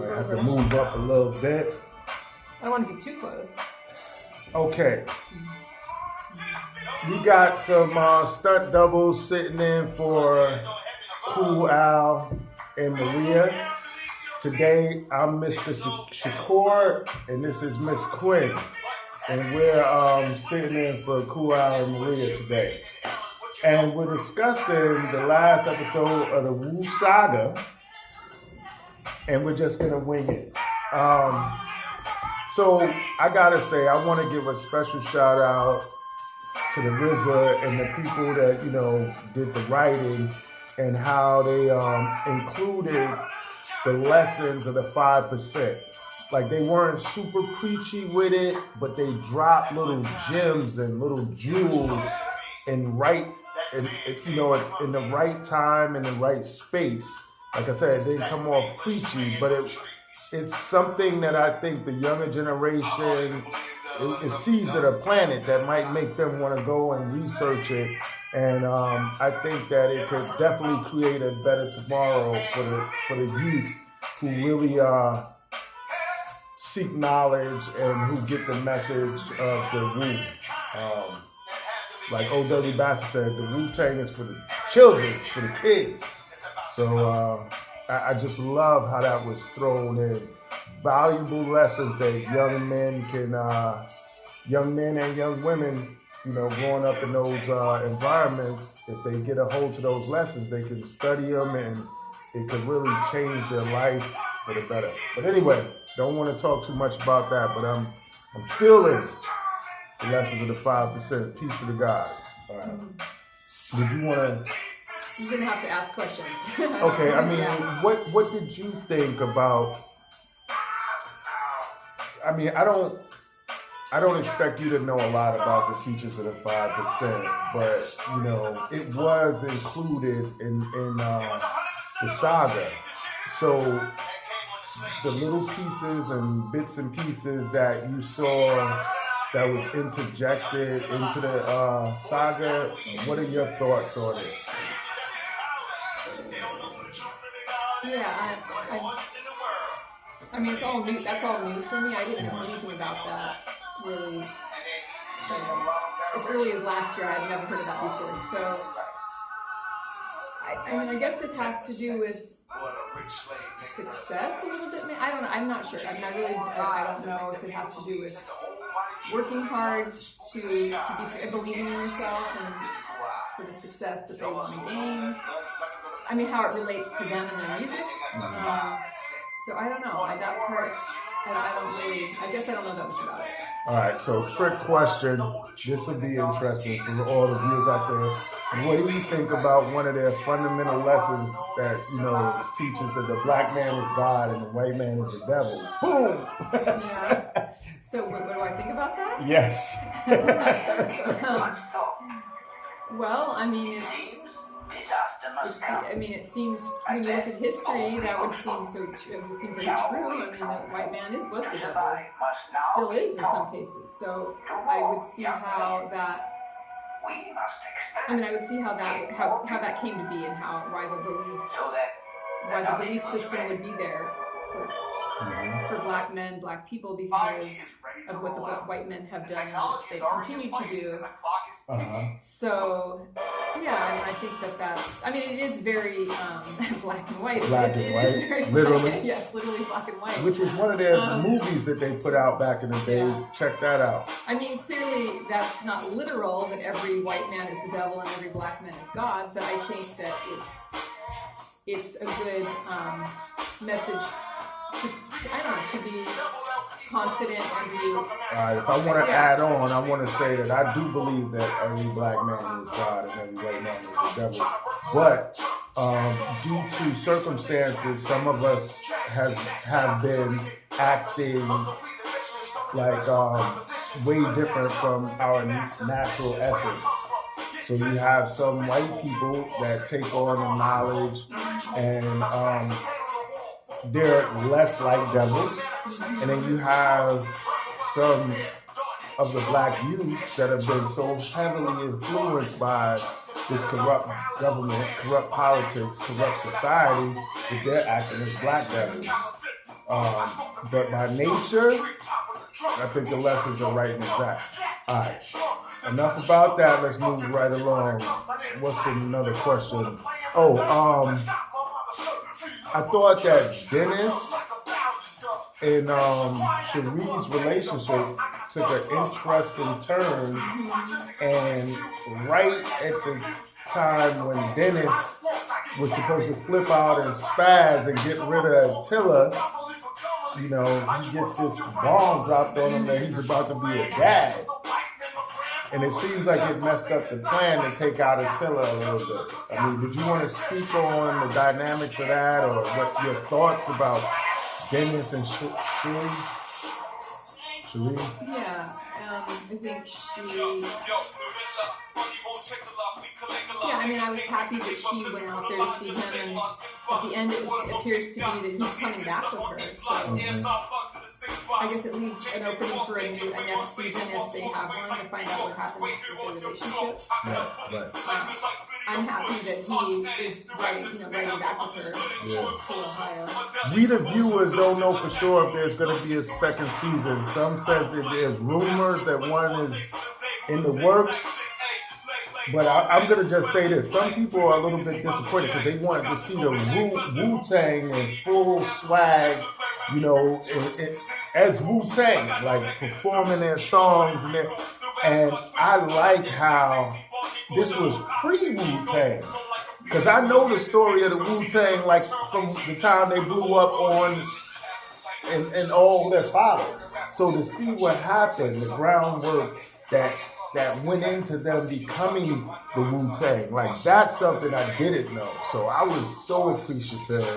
I have to move up a little bit. I don't want to be too close. Okay. We got some stunt doubles sitting in for Cool Al and Maria. Today, I'm Mr. Shakur, and this is Miss Quinn. And we're sitting in for Cool Al and Maria today. And we're discussing the last episode of the Wu saga, and we're just going to wing it. So I got to say, I want to give a special shout out to the RZA and the people that, did the writing and how they included the lessons of the 5%. Like, they weren't super preachy with it, but they dropped little gems and little jewels in the right time and the right space. Like I said, it didn't come off preachy, but it's something that I think the younger generation is seeds of the planet that might make them want to go and research it. And I think that it could definitely create a better tomorrow for the youth who really seek knowledge and who get the message of the Wu. Like Old Dirty Bastard said, the Wu-Tang is for the children, for the kids. So I just love how that was thrown in. Valuable lessons that young men and young women, growing up in those environments, if they get a hold to those lessons, they can study them and it could really change their life for the better. But anyway, don't want to talk too much about that, but I'm feeling the lessons of the 5%. Peace to the God. Did you want to... You're going to have to ask questions. Okay, I mean, what did you think about... I mean, I don't expect you to know a lot about the teachers of the 5%, but, it was included in the saga. So the little pieces and bits and pieces that you saw that was interjected into the saga, what are your thoughts on it? Yeah, I mean, it's all new. That's all new for me. I didn't know anything about that really. As early as last year, I had never heard of that before. So, I mean, I guess it has to do with success a little bit. I don't know. I'm not sure. I mean, I don't know if it has to do with working hard to be believing in yourself and for the success that they want to gain. I mean, how it relates to them and their music. So I don't know. That part, I guess I don't know that much about it. All right, so trick question. This will be interesting for all the viewers out there. What do you think about one of their fundamental lessons that, teaches that the black man is God and the white man is the devil? Boom! Yeah. So what do I think about that? Yes. Well, I mean, it seems when you look at history, that would seem very true. I mean, the white man was the devil, still is in some cases. So I would see how that. I would see how that came to be and why the belief system would be there for black men, black people, because of what the white men have done and what they continue to do. So, yeah, I think that's... I mean, it is very black and white. Black and white? It is very literally? Yes, literally black and white. Which was one of their movies that they put out back in the days. Yeah. Check that out. I mean, clearly that's not literal that every white man is the devil and every black man is God, but I think that it's a good message to be confident and be... All right, if I want to add on, I want to say that I do believe that every black man is God and every white man is the devil. But due to circumstances, some of us have been acting like way different from our natural essence. So you have some white people that take on the knowledge and they're less like devils. And then you have some of the black youth that have been so heavily influenced by this corrupt government, corrupt politics, corrupt society, that they're acting as black devils. But by nature, I think the lessons are right and exact. All right. Enough about that. Let's move right along. What's another question? Oh, I thought that Dennis and Cherie's relationship took an interesting turn, and right at the time when Dennis was supposed to flip out and spaz and get rid of Attila, you know, he gets this bomb dropped on him that he's about to be a dad. And it seems like it messed up the plan to take out Attila a little bit. I mean, did you want to speak on the dynamics of that, or what your thoughts about Dennis and Cherie? Yeah, I think she. Yeah, I mean, I was happy that she went out there to see him, and at the end it appears to be that he's coming back with her. So I guess it leaves an opening for a next season if they have one to find out what happens with their relationship. Right. I'm happy that he is riding back with her to Ohio. We the viewers don't know for sure if there's going to be a second season. Some says that there's rumors that one is in the works. But I'm going to just say this. Some people are a little bit disappointed because they wanted to see the Wu-Tang in full swag, you know, as Wu-Tang, like performing their songs. And I like how this was pre-Wu-Tang. Because I know the story of the Wu-Tang, like from the time they blew up on and all that followed. So to see what happened, the groundwork that went into them becoming the Wu-Tang. Like, that's something I didn't know. So I was so appreciative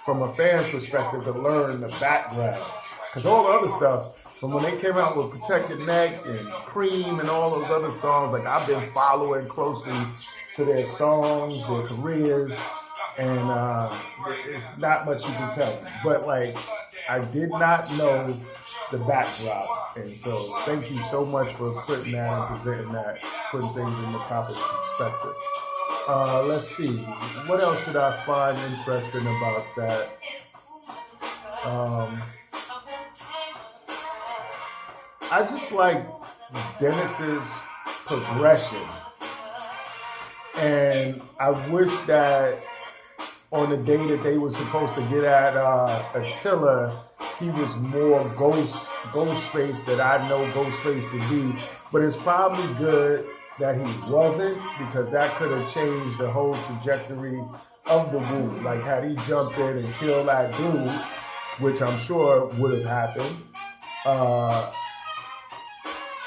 from a fan's perspective to learn the background. Because all the other stuff, from when they came out with Protected Neck and Cream and all those other songs, like, I've been following closely to their songs, their careers, and it's not much you can tell me. But, like, I did not know the backdrop, and so thank you so much for putting that and presenting that, putting things in the proper perspective. Let's see, what else did I find interesting about that? I just like Dennis's progression, and I wish that on the day that they were supposed to get at Attila, he was more Ghostface that I know Ghostface to be. But it's probably good that he wasn't, because that could have changed the whole trajectory of the Wu. Like, had he jumped in and killed that dude, which I'm sure would have happened,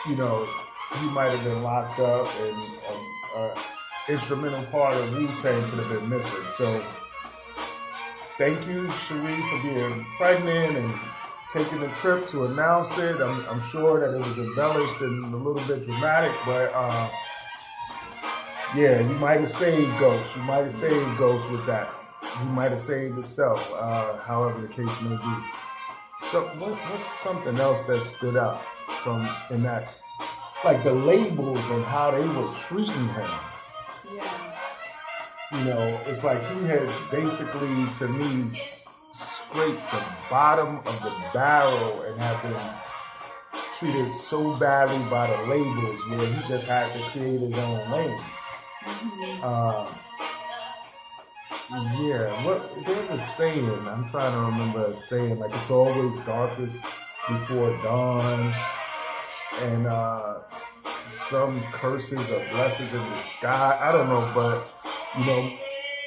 you know, he might have been locked up, and an instrumental part of Wu-Tang could have been missing. So thank you, Cherie, for being pregnant and taking the trip to announce it. I'm sure that it was embellished and a little bit dramatic, but yeah, you might have saved Ghost. You might have saved Ghost with that. You might have saved yourself, however the case may be. So what's something else that stood out from in that, like the labels and how they were treating him? Yeah. You know, it's like he had basically, to me, scraped the bottom of the barrel and had been treated so badly by the labels where he just had to create his own lane. There's a saying, I'm trying to remember a saying, like, it's always darkest before dawn, and some curses or blessings in the sky. I don't know, but, you know,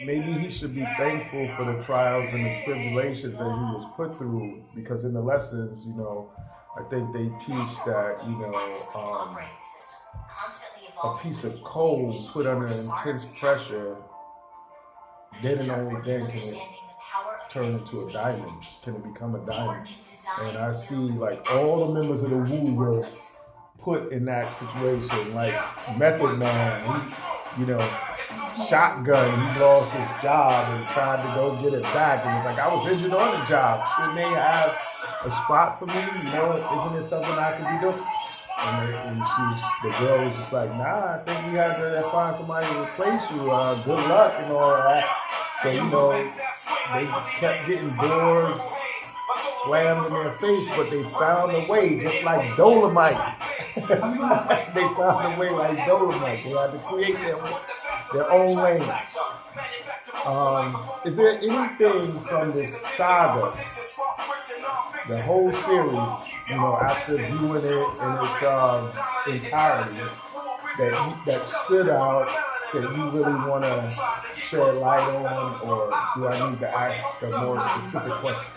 maybe he should be thankful for the trials and the tribulations that he was put through, because in the lessons, you know, I think they teach that, you know, a piece of coal put under intense pressure, then and only then can it turn into a diamond, can it become a diamond. And I see, like, all the members of the Wu were put in that situation. Like Method Man, he, you know, shotgun, he lost his job and tried to go get it back, and it's like, I was injured on the job, shouldn't they have a spot for me? You know, isn't it something I could be doing? And the girl was just like, nah, I think we had to find somebody to replace you. Good luck and all that. So, you know, they kept getting doors slammed in their face, but they found a way, just like Dolomite. They found a way like Dolomite. They had to create their own lane. Is there anything from this saga, the whole series, after viewing it in its entirety, that stood out, that you really want to shed light on, or do I need to ask a more specific question?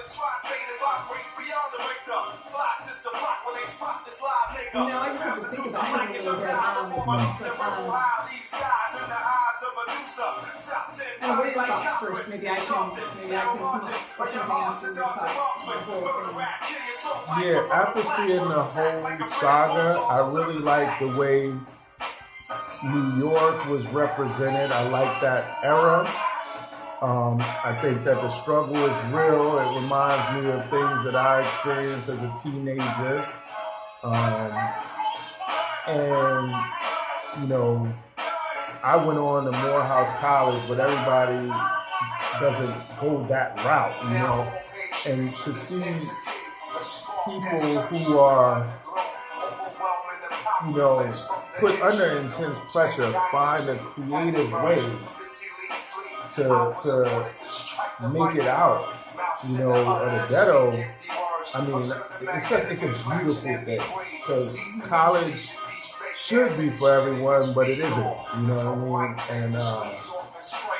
No, I just have to think about it a little bit. And what are your thoughts first? Maybe I can come up with something after your thoughts on the whole thing. Yeah, after seeing the whole saga, I really like the way New York was represented. I like that era. I think that the struggle is real. It reminds me of things that I experienced as a teenager. I went on to Morehouse College, but everybody doesn't go that route, And to see people who are, put under intense pressure find a creative way to make it out, of the ghetto. I mean, it's a beautiful thing, because college should be for everyone, but it isn't, you know what I mean? And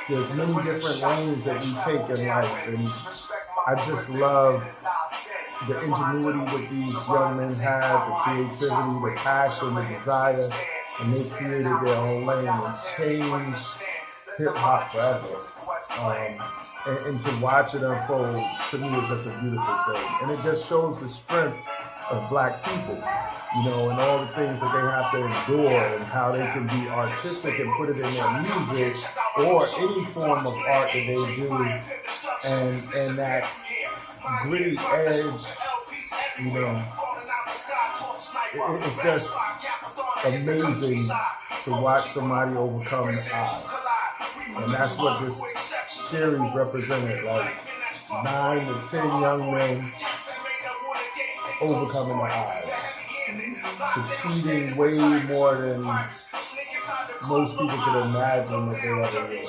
there's many different lanes that we take in life, and I just love the ingenuity that these young men have, the creativity, the passion, the desire, and they created their own lane and changed hip-hop forever. And to watch it unfold, to me, is just a beautiful thing. And it just shows the strength of black people, and all the things that they have to endure, and how they can be artistic and put it in their music or any form of art that they do, and that gritty edge, it's just amazing to watch somebody overcome the odds. And that's what this series represented, like 9 to 10 young men overcoming the odds, succeeding way more than most people could imagine that they ever will.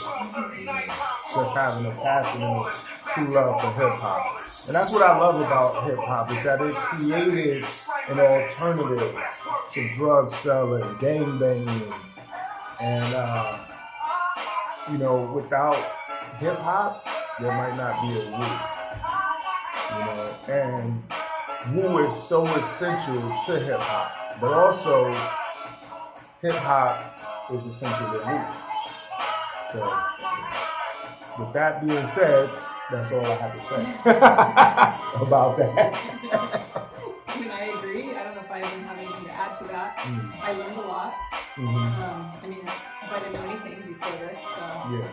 Just having a passion and a true love for hip-hop. And that's what I love about hip-hop, is that it created an alternative to drug selling, gang banging, and without hip-hop, there might not be a Wu. And Wu is so essential to hip-hop, but also hip-hop is essential to Wu. So, with that being said, that's all I have to say about that. I mean, I agree. I don't know if I even have anything to add to that. I learned a lot. I mean, because I didn't know anything before this. So. Yeah.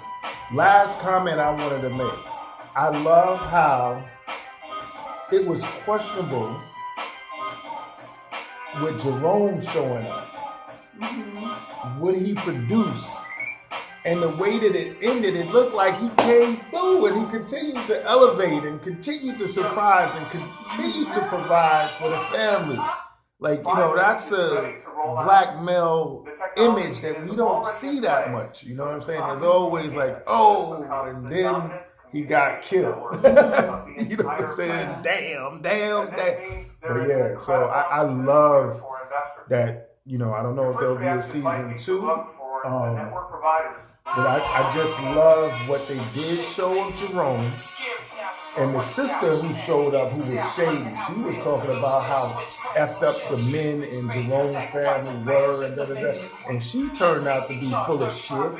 Last comment I wanted to make. I love how it was questionable with Jerome showing up. Would he produce? And the way that it ended, it looked like he came through, and he continued to elevate and continued to surprise and continued to provide for the family. Like, that's a black male image that we don't see that much. You know what I'm saying? There's always like, and then he got killed. You know what I'm saying? Damn. But yeah, so I love that, I don't know if there'll be a season 2. But I just love what they did show of Jerome. And the sister who showed up, who was shady, she was talking about how effed up the men in Jerome's family were, and and she turned out to be full of shit.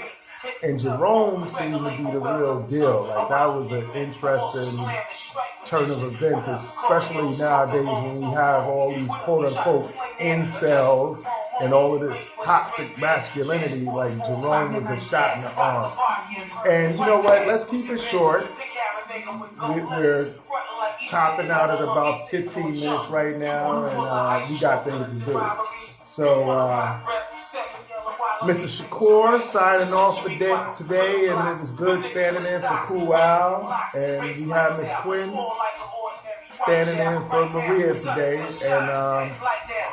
And Jerome seemed to be the real deal. Like, that was an interesting turn of events, especially nowadays when we have all these quote-unquote incels and all of this toxic masculinity. Like, Jerome was a shot in the arm. And you know what? Let's keep it short. We're topping out at about 15 minutes right now, and we got things to do. So, Mr. Shakur signing off for today, and it was good standing in for Cool Al. And we have Miss Quinn standing in for Maria today, and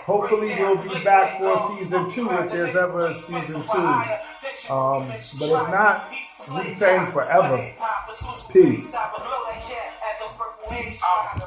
hopefully we'll be back for season 2 if there's ever a season 2. But if not, Wu-Tang forever. Peace.